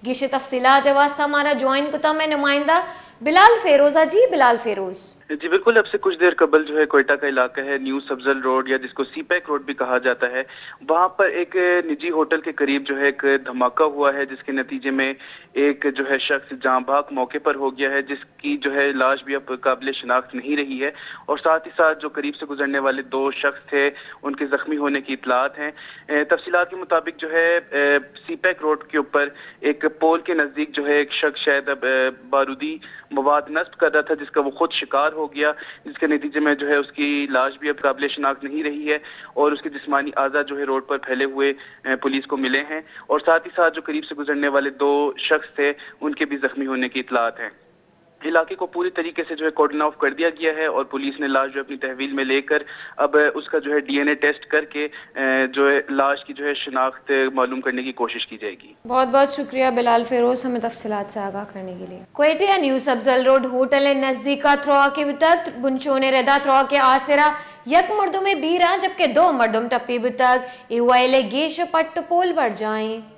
गिश तफसीलात वास्ता हमारा ज्वाइन कुता में नुमाइंदा बिलाल फेरोजा जी। बिलाल फेरोज जी बिल्कुल, अब से कुछ देर कबल जो है कोयटा का इलाका है, न्यू सब्जल रोड या जिसको सीपैक रोड भी कहा जाता है, वहां पर एक निजी होटल के करीब जो है एक धमाका हुआ है, जिसके नतीजे में एक जो है शख्स जाँ भाग मौके पर हो गया है, जिसकी जो है लाश भी अब काबिल शिनाख्त नहीं रही है। और साथ ही साथ जो करीब से गुजरने वाले दो शख्स थे, उनके जख्मी होने की इतलात हैं। तफसीलात के मुताबिक जो है सीपैक रोड के ऊपर एक पोल के नज़दीक जो है एक शख्स शायद बारूदी मवाद नष्ट कर रहा था, जिसका वो खुद शिकार हो गया, जिसके नतीजे में जो है उसकी लाश भी अब काबिल शिनाख्त नहीं रही है और उसके जिस्मानी आज़ा जो है रोड पर फैले हुए पुलिस को मिले हैं। और साथ ही साथ जो करीब से गुजरने वाले दो शख्स थे, उनके भी जख्मी होने की इतलात हैं। इलाके को पूरी तरीके से जो है कॉर्डन ऑफ कर दिया गया है और पुलिस ने लाश जो अपनी तहवील में लेकर अब उसका जो है डीएनए टेस्ट करके जो है लाश की जो है शिनाख्त मालूम करने की कोशिश की जाएगी। बहुत बहुत शुक्रिया बिलाल फेरोज हमें तफसीलात से आगाह करने के लिए। क्वेटा न्यू सब्जल रोड होटल नजदीक का थ्रोआ के तक बुनचोने रेदा थ्रोआ के आसरा यक मर्दों में बीरा जबकि दो मर्दों टप्पी तक गेश पट्ट पोल बढ़ जाएं।